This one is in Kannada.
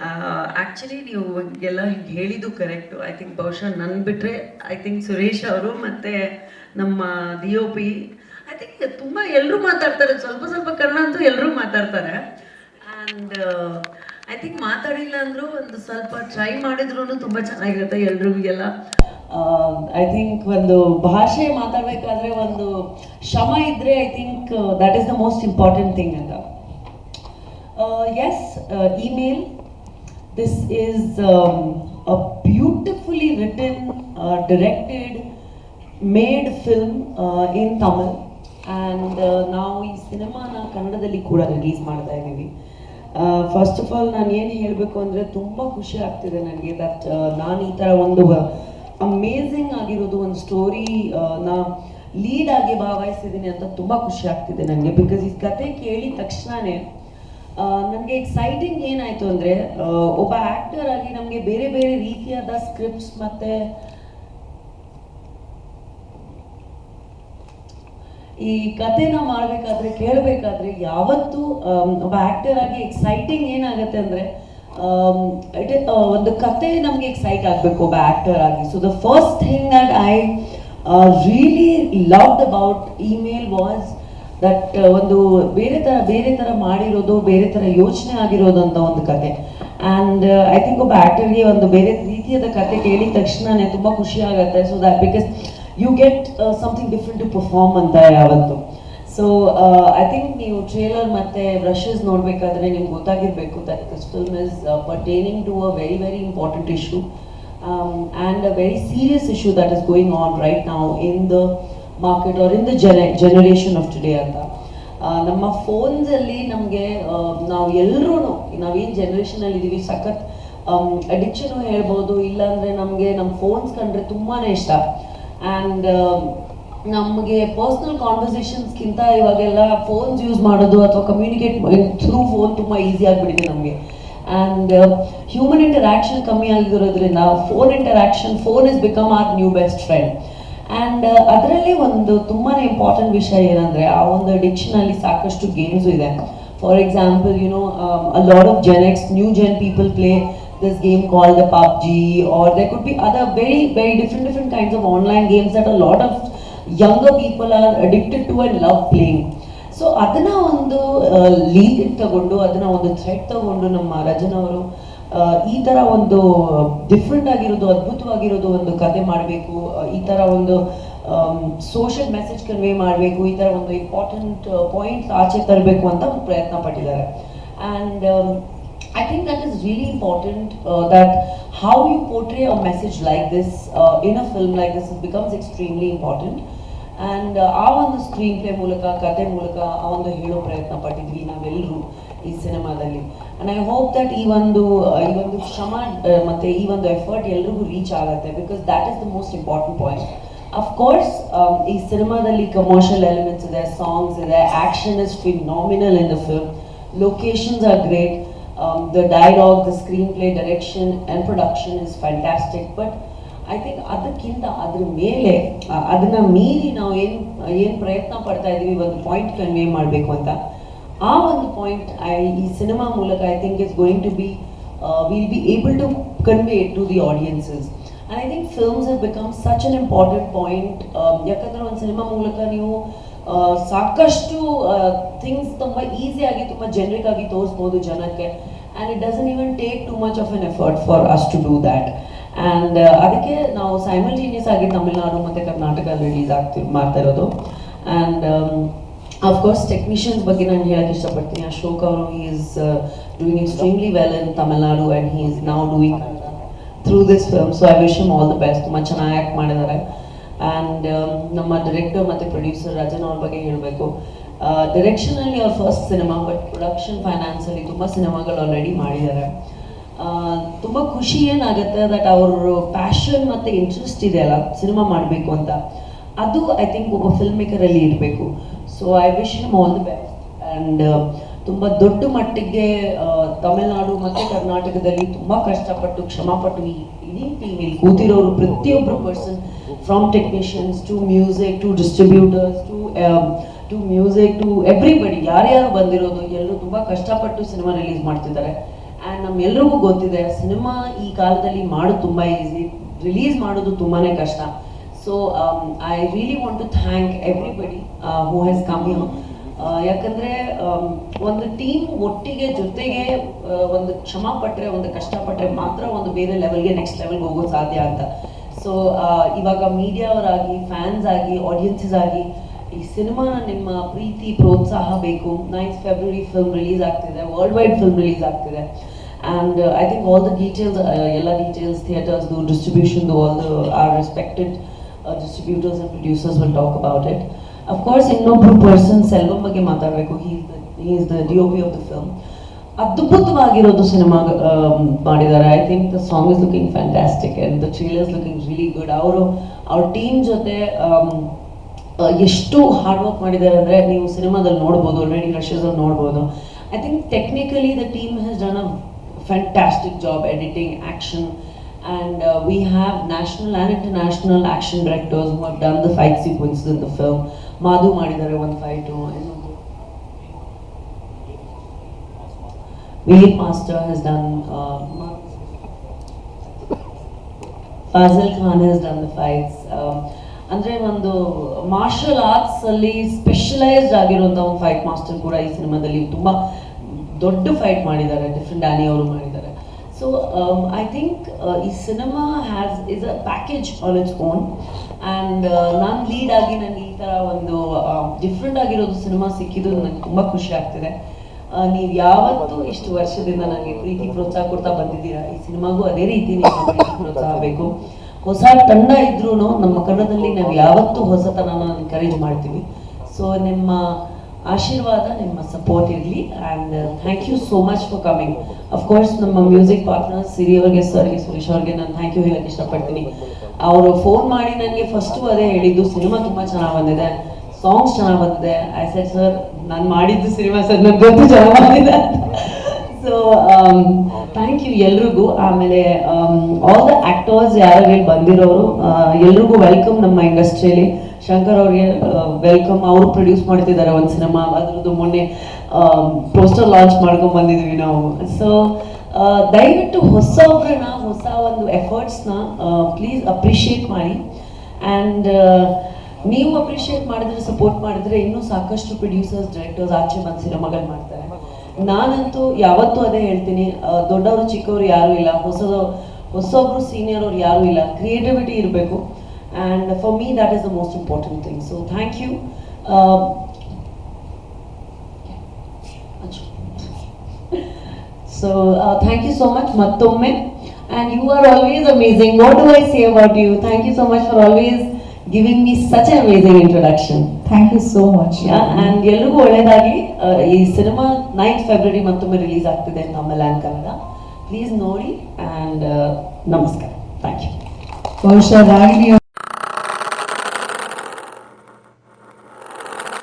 ಆ್ಯಕ್ಚುಲಿ ನೀವು ಎಲ್ಲ ಹಿಂಗೆ ಹೇಳಿದ್ದು ಕರೆಕ್ಟು. ಐ ಥಿಂಕ್ ಬಹುಶಃ ನನ್ನ ಬಿಟ್ಟರೆ ಐ ಥಿಂಕ್ ಸುರೇಶ್ ಅವರು ಮತ್ತು ನಮ್ಮ DOP ಐ ಥಿಂಕ್ ತುಂಬ ಎಲ್ಲರೂ ಮಾತಾಡ್ತಾರೆ, ಸ್ವಲ್ಪ ಸ್ವಲ್ಪ ಕನ್ನಡ ಅಂತೂ ಎಲ್ಲರೂ ಮಾತಾಡ್ತಾರೆ. ಆ್ಯಂಡ್ ಐ ಥಿಂಕ್ ಮಾತಾಡಿಲ್ಲ ಅಂದರೂ ಒಂದು ಸ್ವಲ್ಪ ಟ್ರೈ ಮಾಡಿದ್ರೂ ತುಂಬ ಚೆನ್ನಾಗಿರುತ್ತೆ ಎಲ್ರಿಗೆಲ್ಲ. ಐ ಥಿಂಕ್ ಒಂದು ಭಾಷೆ ಮಾತಾಡಬೇಕಾದ್ರೆ ಒಂದು ಶ್ರಮ ಇದ್ದರೆ I think that is the most important thing ಅಂತ. Yes, email. This is a beautifully written, directed, made film in Tamil, and ನಾವು ಈ ಸಿನಿಮಾನ ಕನ್ನಡದಲ್ಲಿ ಕೂಡ ರಿಲೀಸ್ ಮಾಡ್ತಾ ಇದ್ದೀವಿ. ಫಸ್ಟ್ ಆಫ್ ಆಲ್ ನಾನು ಏನು ಹೇಳಬೇಕು ಅಂದರೆ ತುಂಬ ಖುಷಿ ಆಗ್ತಿದೆ ನನಗೆ ದಟ್ ನಾನು ಈ ಥರ ಒಂದು ಅಮೇಝಿಂಗ್ ಆಗಿರೋದು ಒಂದು ಸ್ಟೋರಿ ನಾ ಲೀಡ್ ಆಗಿ ಭಾಗವಹಿಸಿದ್ದೀನಿ ಅಂತ ತುಂಬ ಖುಷಿ ಆಗ್ತಿದೆ ನನಗೆ. ಬಿಕಾಸ್ ಈ ಕತೆ ಕೇಳಿದ ತಕ್ಷಣವೇ ನನಗೆ ಎಕ್ಸೈಟಿಂಗ್ ಏನಾಯಿತು ಅಂದರೆ, ಒಬ್ಬ ಆ್ಯಕ್ಟರ್ ಆಗಿ ನಮಗೆ ಬೇರೆ ಬೇರೆ ರೀತಿಯಾದ ಸ್ಕ್ರಿಪ್ಟ್ಸ್ ಮತ್ತು ಈ ಕತೆನ ಮಾಡಬೇಕಾದ್ರೆ ಕೇಳಬೇಕಾದ್ರೆ ಯಾವತ್ತೂ ಒಬ್ಬ ಆ್ಯಕ್ಟರ್ ಆಗಿ ಎಕ್ಸೈಟಿಂಗ್ ಏನಾಗುತ್ತೆ ಅಂದರೆ, ಒಂದು ಕತೆ ನಮಗೆ ಎಕ್ಸೈಟ್ ಆಗಬೇಕು ಒಬ್ಬ ಆ್ಯಕ್ಟರ್ ಆಗಿ. So the first thing that I really loved about email was that ಒಂದು ಬೇರೆ ಥರ ಮಾಡಿರೋದು, ಬೇರೆ ಥರ ಯೋಚನೆ ಆಗಿರೋದು ಅಂತ ಒಂದು ಕತೆ. ಆ್ಯಂಡ್ ಐ ಥಿಂಕ್ ಒಬ್ಬ ಆ್ಯಕ್ಟರ್ಗೆ ಒಂದು ಬೇರೆ ರೀತಿಯಾದ ಕತೆ ಕೇಳಿದ ತಕ್ಷಣನೇ ತುಂಬ ಖುಷಿ ಆಗುತ್ತೆ. So that because you get something different to perform ಅಂತ ಯಾವತ್ತು. ಸೊ ಐ ಥಿಂಕ್ ನೀವು ಟ್ರೇಲರ್ ಮತ್ತು ಬ್ರಷಸ್ ನೋಡಬೇಕಾದ್ರೆ ನಿಮ್ಗೆ ಗೊತ್ತಾಗಿರಬೇಕು that this film is pertaining to a very very important issue and a very serious issue that is going on right now in the market or in the generation of today ಅಂತ. ನಮ್ಮ ಫೋನ್ಸಲ್ಲಿ ನಮಗೆ ನಾವು ಎಲ್ಲರೂ ನಾವೇನು ಜನ್ರೇಷನಲ್ಲಿ ಇದ್ದೀವಿ ಸಖತ್ ಅಡಿಕ್ಷನು ಹೇಳ್ಬೋದು, ಇಲ್ಲಾಂದರೆ ನಮಗೆ ನಮ್ಮ ಫೋನ್ಸ್ ಕಂಡ್ರೆ ತುಂಬಾ ಇಷ್ಟ. ಆ್ಯಂಡ್ ನಮಗೆ ಪರ್ಸ್ನಲ್ ಕಾನ್ವರ್ಸೇಷನ್ಸ್ಗಿಂತ ಇವಾಗೆಲ್ಲ ಫೋನ್ಸ್ ಯೂಸ್ ಮಾಡೋದು ಅಥವಾ ಕಮ್ಯುನಿಕೇಟ್ ಥ್ರೂ ಫೋನ್ ತುಂಬ ಈಸಿ ಆಗಿಬಿಟ್ಟಿದೆ ನಮಗೆ. ಆ್ಯಂಡ್ ಹ್ಯೂಮನ್ ಇಂಟರಾಕ್ಷನ್ ಕಮ್ಮಿ ಆಗಿರೋದ್ರಿಂದ phone is become our new best friend. And ಅದರಲ್ಲಿ ಒಂದು ತುಂಬಾ ಇಂಪಾರ್ಟೆಂಟ್ ವಿಷಯ ಏನಂದರೆ, ಆ ಒಂದು ಅಡಿಕ್ಷನಲ್ಲಿ ಸಾಕಷ್ಟು ಗೇಮ್ಸು ಇದೆ. For example a lot of new gen people play this game called the PUBG, or there could be other very very different kinds of online games that a lot of younger people are addicted to and love playing. So adana ಒಂದು ಲೀಡ್ ತಗೊಂಡು, ಅದನ್ನ ಒಂದು ಥ್ರೆಡ್ ತಗೊಂಡು ನಮ್ಮ ರಜನ್ ಅವರು ಈ ಥರ ಒಂದು ಡಿಫ್ರೆಂಟ್ ಆಗಿರೋದು, ಅದ್ಭುತವಾಗಿರೋದು ಒಂದು ಕತೆ ಮಾಡಬೇಕು, ಈ ಥರ ಒಂದು ಸೋಷಿಯಲ್ ಮೆಸೇಜ್ ಕನ್ವೆ ಮಾಡಬೇಕು, ಈ ಥರ ಒಂದು ಇಂಪಾರ್ಟೆಂಟ್ ಪಾಯಿಂಟ್ಸ್ ಆಚೆ ತರಬೇಕು ಅಂತ ಒಂದು ಪ್ರಯತ್ನ ಪಟ್ಟಿದ್ದಾರೆ. And I think that is really important, that how you portray a message like this in a film like this becomes extremely important. And ಆ ಒಂದು ಸ್ಕ್ರೀನ್ ಪ್ಲೇ ಮೂಲಕ, ಕತೆ ಮೂಲಕ ಆ ಒಂದು ಹೇಳೋ ಪ್ರಯತ್ನ ಪಟ್ಟಿದ್ವಿ ನಾವೆಲ್ಲರೂ ಈ ಸಿನಿಮಾದಲ್ಲಿ. ಆ್ಯಂಡ್ ಐ ಹೋಪ್ ದಟ್ ಈ ಒಂದು ಶ್ರಮ ಮತ್ತು ಈ ಒಂದು ಎಫರ್ಟ್ ಎಲ್ರಿಗೂ ರೀಚ್ ಆಗುತ್ತೆ, because that is the most important point. Of course ಈ ಸಿನಿಮಾದಲ್ಲಿ ಕಮರ್ಷಿಯಲ್ ಎಲಿಮೆಂಟ್ಸ್ ಇದೆ, ಸಾಂಗ್ಸ್ ಇದೆ, action is phenomenal in the film, locations R great, the dialogue, the screenplay, direction and production is fantastic. But I think ಅದಕ್ಕಿಂತ ಅದ್ರ ಮೇಲೆ ಅದನ್ನ ಮೀರಿ ನಾವು ಏನು ಪ್ರಯತ್ನ ಪಡ್ತಾ ಇದ್ದೀವಿ ಒಂದು ಪಾಯಿಂಟ್ ಕನ್ವೆ ಮಾಡಬೇಕು ಅಂತ, ಆ ಒಂದು ಪಾಯಿಂಟ್ ಈ ಸಿನಿಮಾ ಮೂಲಕ I think is going to be will be able to convey to the audiences. And I think films have become such an important point. ಯಾಕಂದರೆ ಒಂದು ಸಿನಿಮಾ ಮೂಲಕ ನೀವು ಸಾಕಷ್ಟು ಥಿಂಗ್ಸ್ ತುಂಬ ಈಸಿಯಾಗಿ, ತುಂಬ ಜನರಿಕ್ ಆಗಿ ತೋರಿಸ್ಬೋದು ಜನಕ್ಕೆ. And it doesn't even take too much of an effort for us to do that. And ಅದಕ್ಕೆ ನಾವು ಸೈಮಲ್ಟೇನಿಯಸ್ ಆಗಿ ತಮಿಳ್ನಾಡು ಮತ್ತು ಕರ್ನಾಟಕ ರಿಲೀಸ್ ಮಾಡ್ತಾ ಇರೋದು. ಆ್ಯಂಡ್ ಅಫ್ಕೋರ್ಸ್ ಟೆಕ್ನಿಷಿಯನ್ಸ್ ಬಗ್ಗೆ ನಾನು ಹೇಳೋಕ್ಕೆ ಇಷ್ಟಪಡ್ತೀನಿ. ಅಶೋಕ್ ಅವರು is doing extremely well in Tamil Nadu and he is now doing through this film. So I wish him all the best. ತುಂಬ ಚೆನ್ನಾಗಿ ಆ್ಯಕ್ಟ್ ಮಾಡಿದ್ದಾರೆ. ಆ್ಯಂಡ್ ನಮ್ಮ ಡೈರೆಕ್ಟರ್ ಮತ್ತು ಪ್ರೊಡ್ಯೂಸರ್ ರಜನ್ ಅವ್ರ ಬಗ್ಗೆ ಹೇಳಬೇಕು. ಡೈರೆಕ್ಷನಲ್ಲಿ ಅವ್ರ ಫಸ್ಟ್ ಸಿನಿಮಾ, ಬಟ್ ಪ್ರೊಡಕ್ಷನ್ ಫೈನಾನ್ಸಲ್ಲಿ ತುಂಬ ಸಿನಿಮಾಗಳು ಆಲ್ರೆಡಿ ಮಾಡಿದ್ದಾರೆ. ತುಂಬ ಖುಷಿ ಏನಾಗುತ್ತೆ ದಟ್ ಅವ್ರ ಪ್ಯಾಷನ್ ಮತ್ತು ಇಂಟ್ರೆಸ್ಟ್ ಇದೆಯಲ್ಲ ಸಿನಿಮಾ ಮಾಡಬೇಕು ಅಂತ, ಅದು ಐ ಥಿಂಕ್ ಒಬ್ಬ ಫಿಲ್ಮ್ ಮೇಕರಲ್ಲಿ ಇರಬೇಕು. So I wish him all the best. And ತುಂಬ ದೊಡ್ಡ ಮಟ್ಟಿಗೆ ತಮಿಳ್ನಾಡು ಮತ್ತು ಕರ್ನಾಟಕದಲ್ಲಿ ತುಂಬ ಕಷ್ಟಪಟ್ಟು ಶ್ರಮಪಟ್ಟು ಈ ಇಡೀ ಟೀಮ್ ಇಲ್ಲಿ ಕೂತಿರೋರು ಪ್ರತಿಯೊಬ್ಬರು person, from technicians to music to distributors to music to everybody, ಯಾರ್ಯಾರು ಬಂದಿರೋದು ಎಲ್ಲರೂ ತುಂಬ ಕಷ್ಟಪಟ್ಟು ಸಿನಿಮಾ ರಿಲೀಸ್ ಮಾಡ್ತಿದ್ದಾರೆ. ಆ್ಯಂಡ್ ಆ್ಯಂಡ್ ನಮ್ಮೆಲ್ರಿಗೂ ಗೊತ್ತಿದೆ ಸಿನಿಮಾ ಈ ಕಾಲದಲ್ಲಿ ಮಾಡೋದು ತುಂಬ ಈಸಿ, ರಿಲೀಸ್ ಮಾಡೋದು ತುಂಬಾ ಕಷ್ಟ. So I really want to thank everybody who has come here. ಯಾಕಂದರೆ ಒಂದು ಟೀಮ್ ಒಟ್ಟಿಗೆ ಜೊತೆಗೆ ಒಂದು ಶ್ರಮ ಪಟ್ಟರೆ, ಒಂದು ಕಷ್ಟಪಟ್ಟರೆ ಮಾತ್ರ ಒಂದು ಬೇರೆ ಲೆವೆಲ್ಗೆ, ನೆಕ್ಸ್ಟ್ ಲೆವೆಲ್ಗೆ ಹೋಗೋದು ಸಾಧ್ಯ ಅಂತ. ಸೊ ಇವಾಗ ಮೀಡಿಯಾವರಾಗಿ, ಫ್ಯಾನ್ಸ್ ಆಗಿ, ಆಡಿಯನ್ಸಸ್ ಆಗಿ ಈ ಸಿನಿಮಾನ ನಿಮ್ಮ ಪ್ರೀತಿ ಪ್ರೋತ್ಸಾಹ ಬೇಕು. 9th February ಫಿಲ್ಮ್ ರಿಲೀಸ್ ಆಗ್ತಿದೆ, ವರ್ಲ್ಡ್ ವೈಡ್ ಫಿಲ್ಮ್ ರಿಲೀಸ್ ಆಗ್ತಿದೆ. And I think all the details, ಎಲ್ಲ ಡೀಟೇಲ್ಸ್, ಥಿಯೇಟರ್ಸ್ದು, ಡಿಸ್ಟ್ರಿಬ್ಯೂಷನ್ದು, all the are respected distributors and producers will talk about it. Of course, ಇನ್ನೊಬ್ರು ಪರ್ಸನ್ ಸೆಲ್ವಂ ಬಗ್ಗೆ ಮಾತಾಡಬೇಕು. he is the DOP of the film. ಅದ್ಭುತವಾಗಿರೋದು ಸಿನಿಮಾ ಮಾಡಿದ್ದಾರೆ. I think the song is looking fantastic and the trailer is looking really good. ಅವ್ರ ಟೀಮ್ ಜೊತೆ ಎಷ್ಟು ಹಾರ್ಡ್ ವರ್ಕ್ ಮಾಡಿದ್ದಾರೆ ಅಂದರೆ ನೀವು ಸಿನಿಮಾದಲ್ಲಿ ನೋಡ್ಬೋದು, ಆಲ್ರೆಡಿ ರಶಸಲ್ಲಿ ನೋಡ್ಬೋದು. I think technically the team has done a fantastic job, editing, action. And we have national and international action directors who have done the fight sequences in the film. Madhu Madidare one fight, Veer Master has done, Fazil Khan has done the fights. Andre ಒಂದು ಮಾರ್ಷಲ್ ಆರ್ಟ್ಸ್ ಅಲ್ಲಿ ಸ್ಪೆಷಲೈಸ್ಡ್ ಆಗಿರುವಂಥ ಒಂದು ಫೈಟ್ ಮಾಸ್ಟರ್ ಕೂಡ ಈ ಸಿನಿಮಾದಲ್ಲಿ ತುಂಬ ದೊಡ್ಡ ಫೈಟ್ ಮಾಡಿದ್ದಾರೆ, ಡಿಫ್ರೆಂಟ್ ಡ್ಯಾನಿ ಅವರು ಮಾಡಿದ್ದಾರೆ. So I think ಈ cinema is a package on its own, and ನಾನು ಲೀಡ್ ಆಗಿ ನನಗೆ ಈ ಥರ ಒಂದು ಡಿಫ್ರೆಂಟ್ ಆಗಿರೋದು ಸಿನಿಮಾ ಸಿಕ್ಕಿದ್ದು ನನಗೆ ತುಂಬ ಖುಷಿ ಆಗ್ತಿದೆ. ನೀವು ಯಾವತ್ತೂ ಇಷ್ಟು ವರ್ಷದಿಂದ ನನಗೆ ಪ್ರೀತಿ ಪ್ರೋತ್ಸಾಹ ಕೊಡ್ತಾ ಬಂದಿದ್ದೀರಾ, ಈ ಸಿನಿಮಾಗೂ ಅದೇ ರೀತಿ ನೀವು ಪ್ರೀತಿ ಪ್ರೋತ್ಸಾಹ ಬೇಕು. ಹೊಸ ತಂಡ ಇದ್ರೂ ನಮ್ಮ ಕನ್ನಡದಲ್ಲಿ ನಾವು ಯಾವತ್ತೂ ಹೊಸತನನ ಎನ್ಕರೇಜ್ ಮಾಡ್ತೀವಿ. ಸೊ ನಿಮ್ಮ ಆಶೀರ್ವಾದ, ನಿಮ್ಮ ಸಪೋರ್ಟ್ ಇರಲಿ. And thank you so much for coming. Of course ನಮ್ಮ ಮ್ಯೂಸಿಕ್ ಪಾರ್ಟ್ನರ್ಸ್ ಸಿರಿ ಅವ್ರಿಗೆ, ಸರ್ಗೆ, ಸುರೇಶ್ ಅವ್ರಿಗೆ ನಾನು ಥ್ಯಾಂಕ್ ಯು ಹೇಳಕ್ಕೆ ಇಷ್ಟಪಡ್ತೀನಿ. ಅವರು ಫೋನ್ ಮಾಡಿ ನನಗೆ ಫಸ್ಟು ಅದೇ ಹೇಳಿದ್ದು, ಸಿನಿಮಾ ತುಂಬ ಚೆನ್ನಾಗಿ ಬಂದಿದೆ, ಸಾಂಗ್ಸ್ ಚೆನ್ನಾಗಿ ಬಂದಿದೆ. ಐ ಸೆಡ್ ಸರ್ ನಾನು ಮಾಡಿದ್ದು ಸಿನಿಮಾ ಸರ್ ನನಗೆ ಗೊತ್ತು ಚೆನ್ನಾಗಿ ಬಂದಿದೆ. ಸೊ ಥ್ಯಾಂಕ್ ಯು ಎಲ್ರಿಗೂ. ಆಮೇಲೆ ಆಲ್ ದ ಆ್ಯಕ್ಟರ್ಸ್ ಯಾರು ಹೇಳಿ ಬಂದಿರೋರು ಎಲ್ರಿಗೂ ವೆಲ್ಕಮ್ ನಮ್ಮ ಇಂಡಸ್ಟ್ರಿಯಲ್ಲಿ. ಶಂಕರ್ ಅವ್ರಿಗೆ ವೆಲ್ಕಮ್. ಅವರು ಪ್ರೊಡ್ಯೂಸ್ ಮಾಡ್ತಿದ್ದಾರೆ ಒಂದು ಸಿನಿಮಾ, ಅದ್ರದ್ದು ಮೊನ್ನೆ ಪೋಸ್ಟರ್ ಲಾಂಚ್ ಮಾಡ್ಕೊಂಡು ಬಂದಿದ್ವಿ ನಾವು. ಸೊ ದಯವಿಟ್ಟು ಹೊಸೊಬ್ರನ್ನ, ಹೊಸ ಒಂದು ಎಫರ್ಟ್ಸ್ನ ಪ್ಲೀಸ್ ಅಪ್ರಿಷಿಯೇಟ್ ಮಾಡಿ. ಆ್ಯಂಡ್ ನೀವು ಅಪ್ರಿಷಿಯೇಟ್ ಮಾಡಿದ್ರೆ, ಸಪೋರ್ಟ್ ಮಾಡಿದ್ರೆ ಇನ್ನೂ ಸಾಕಷ್ಟು ಪ್ರೊಡ್ಯೂಸರ್ಸ್, ಡೈರೆಕ್ಟರ್ಸ್ ಆಚೆ ಬಂದು ಸಿನಿಮಾಗಳು ಮಾಡ್ತಾರೆ. ನಾನಂತೂ ಯಾವತ್ತೂ ಅದೇ ಹೇಳ್ತೀನಿ, ದೊಡ್ಡವರು ಚಿಕ್ಕವರು ಯಾರೂ ಇಲ್ಲ, ಹೊಸೊಬ್ರು ಸೀನಿಯರ್ ಅವ್ರು ಯಾರೂ ಇಲ್ಲ. ಕ್ರಿಯೇಟಿವಿಟಿ ಇರಬೇಕು. And for me that is the most important thing. So thank you. So thank you so much mattomme, and you are always amazing. What do I say about you? Thank you so much for always giving me such an amazing introduction. Thank you so much. Yeah, and ಎಲ್ರಿಗೂ ಒಳ್ಳೆಯದಾಗಿ. ಈ ಸಿನಿಮಾ 9th February ಮತ್ತೊಮ್ಮೆ ರಿಲೀಸ್ ಆಗ್ತಿದೆ ನಮ್ಮ ಕನ್ನಡ. ಪ್ಲೀಸ್ ನೋಡಿ. ಆ್ಯಂಡ್ ನಮಸ್ಕಾರ. Thank you. ಬಹುಶಃ ರಾಗಿಣಿ